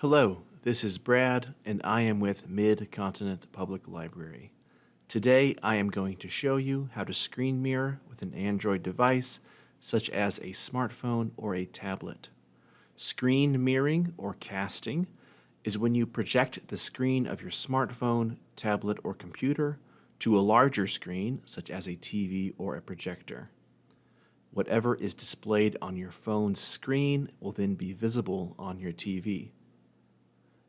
Hello, this is Brad, and I am with Mid-Continent Public Library. Today, I am going to show you how to screen mirror with an Android device, such as a smartphone or a tablet. Screen mirroring, or casting, is when you project the screen of your smartphone, tablet, or computer to a larger screen, such as a TV or a projector. Whatever is displayed on your phone's screen will then be visible on your TV.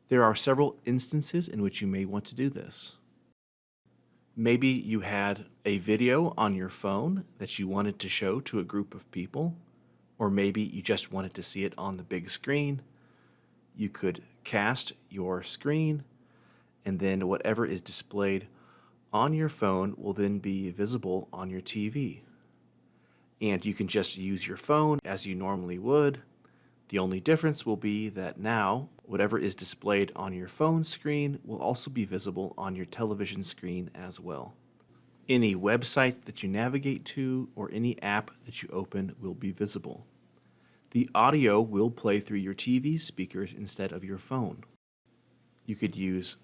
There are several instances in which you may want to do this. Maybe you had a video on your phone that you wanted to show to a group of people, or maybe you just wanted to see it on the big screen. You could cast your screen, and then whatever is displayed on your phone will then be visible on your TV. And you can just use your phone as you normally would. The only difference will be that now, whatever is displayed on your phone screen will also be visible on your television screen as well. Any website that you navigate to or any app that you open will be visible. The audio will play through your TV speakers instead of your phone. You could use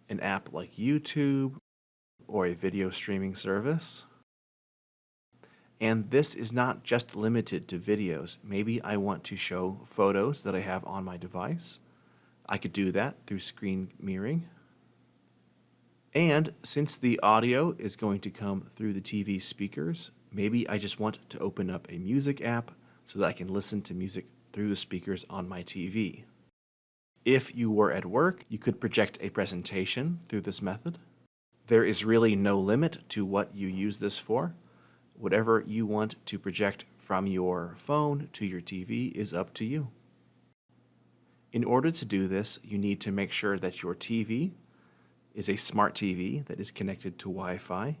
an app like YouTube or a video streaming service. And this is not just limited to videos. Maybe I want to show photos that I have on my device. I could do that through screen mirroring. And since the audio is going to come through the TV speakers, maybe I just want to open up a music app so that I can listen to music through the speakers on my TV. If you were at work, you could project a presentation through this method. There is really no limit to what you use this for. Whatever you want to project from your phone to your TV is up to you. In order to do this, you need to make sure that your TV is a smart TV that is connected to Wi-Fi,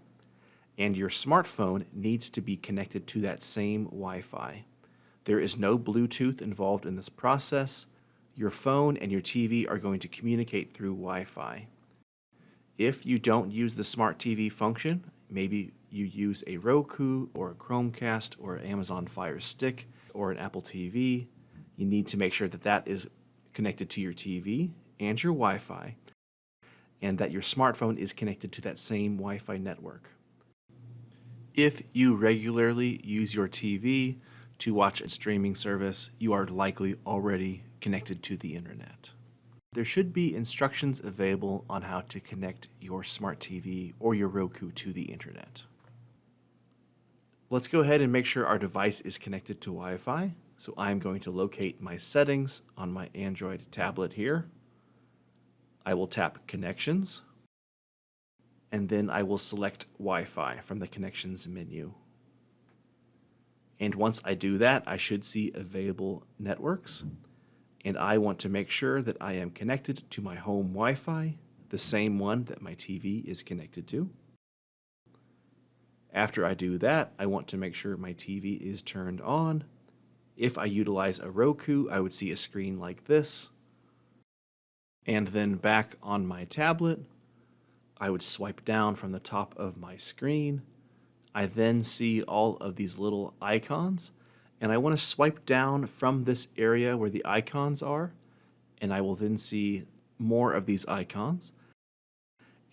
and your smartphone needs to be connected to that same Wi-Fi. There is no Bluetooth involved in this process. Your phone and your TV are going to communicate through Wi-Fi. If you don't use the smart TV function, maybe you use a Roku or a Chromecast or an Amazon Fire Stick or an Apple TV, you need to make sure that that is connected to your TV and your Wi-Fi, and that your smartphone is connected to that same Wi-Fi network. If you regularly use your TV to watch a streaming service, you are likely already connected to the internet. There should be instructions available on how to connect your smart TV or your Roku to the internet. Let's go ahead and make sure our device is connected to Wi-Fi. So I'm going to locate my settings on my Android tablet here. I will tap Connections, and then I will select Wi-Fi from the Connections menu. And once I do that, I should see available networks. And I want to make sure that I am connected to my home Wi-Fi, the same one that my TV is connected to. After I do that, I want to make sure my TV is turned on. If I utilize a Roku, I would see a screen like this. And then back on my tablet, I would swipe down from the top of my screen. I then see all of these little icons, and I want to swipe down from this area where the icons are, and I will then see more of these icons.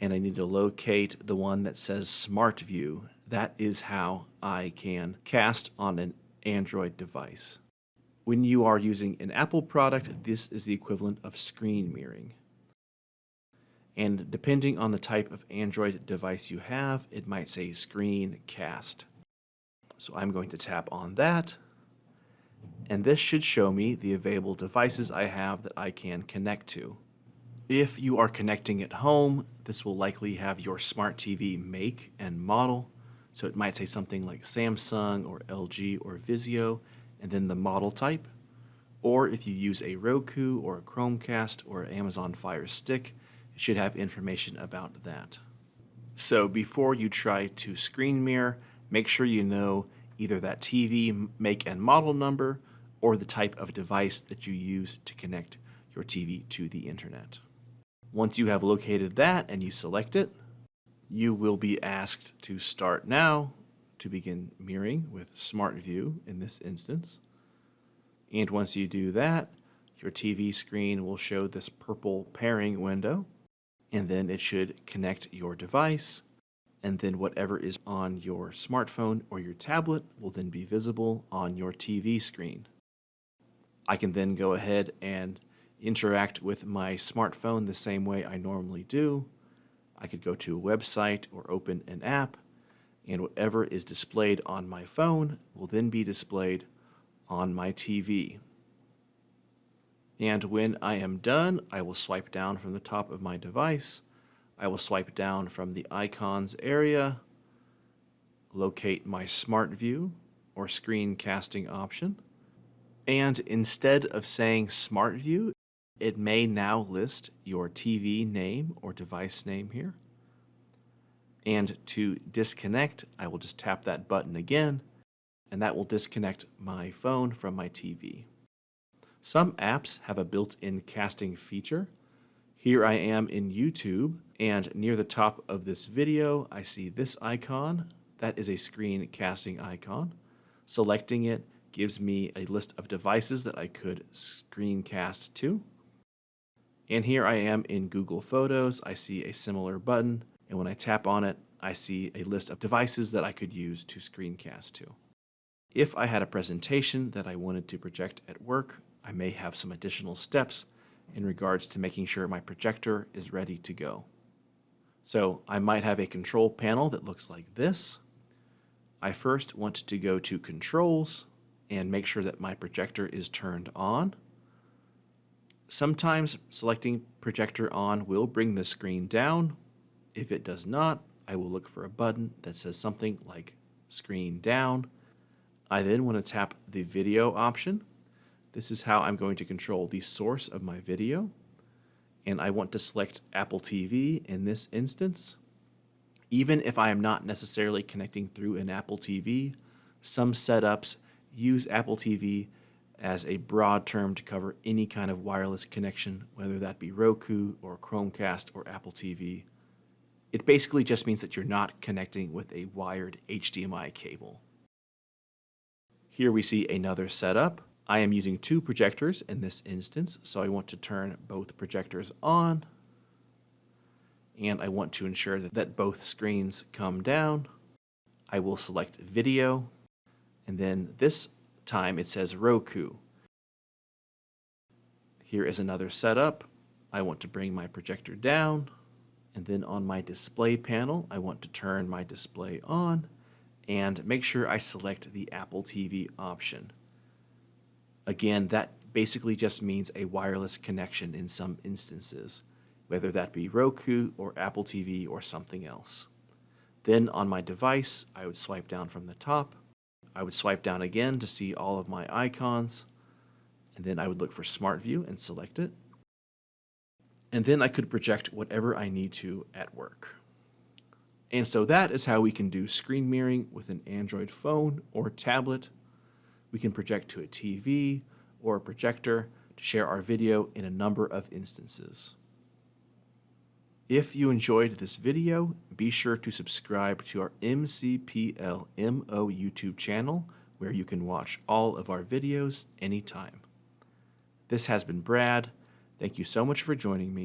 And I need to locate the one that says Smart View. That is how I can cast on an Android device. When you are using an Apple product, this is the equivalent of screen mirroring. And depending on the type of Android device you have, it might say Screen Cast. So I'm going to tap on that, and this should show me the available devices I have that I can connect to. If you are connecting at home, this will likely have your smart TV make and model. So it might say something like Samsung or LG or Vizio, and then the model type. Or if you use a Roku or a Chromecast or an Amazon Fire Stick, it should have information about that. So before you try to screen mirror, make sure you know either that TV make and model number or the type of device that you use to connect your TV to the internet. Once you have located that and you select it, you will be asked to start now to begin mirroring with Smart View in this instance. And once you do that, your TV screen will show this purple pairing window, and then it should connect your device, and then whatever is on your smartphone or your tablet will then be visible on your TV screen. I can then go ahead and interact with my smartphone the same way I normally do. I could go to a website or open an app, and whatever is displayed on my phone will then be displayed on my TV. And when I am done, I will swipe down from the top of my device. I will swipe down from the icons area, locate my Smart View or screencasting option, and instead of saying Smart View, it may now list your TV name or device name here. And to disconnect, I will just tap that button again, and that will disconnect my phone from my TV. Some apps have a built-in casting feature. Here I am in YouTube, and near the top of this video, I see this icon. That is a screen casting icon. Selecting it gives me a list of devices that I could screencast to. And here I am in Google Photos. I see a similar button, and when I tap on it, I see a list of devices that I could use to screencast to. If I had a presentation that I wanted to project at work, I may have some additional steps in regards to making sure my projector is ready to go. So I might have a control panel that looks like this. I first want to go to Controls and make sure that my projector is turned on. Sometimes selecting projector on will bring the screen down. If it does not, I will look for a button that says something like screen down. I then want to tap the video option. This is how I'm going to control the source of my video. And I want to select Apple TV in this instance. Even if I am not necessarily connecting through an Apple TV, some setups use Apple TV as a broad term to cover any kind of wireless connection, whether that be Roku or Chromecast or Apple TV. It basically just means that you're not connecting with a wired HDMI cable. Here we see another setup. I am using two projectors in this instance, so I want to turn both projectors on, and I want to ensure that both screens come down. I will select video, and then this time it says Roku. Here is another setup. I want to bring my projector down, and then on my display panel, I want to turn my display on and make sure I select the Apple TV option. Again, that basically just means a wireless connection in some instances, whether that be Roku or Apple TV or something else. Then on my device, I would swipe down from the top. I would swipe down again to see all of my icons, and then I would look for Smart View and select it. And then I could project whatever I need to at work. And so that is how we can do screen mirroring with an Android phone or tablet. We can project to a TV or a projector to share our video in a number of instances. If you enjoyed this video, be sure to subscribe to our MCPL MO YouTube channel, where you can watch all of our videos anytime. This has been Brad. Thank you so much for joining me,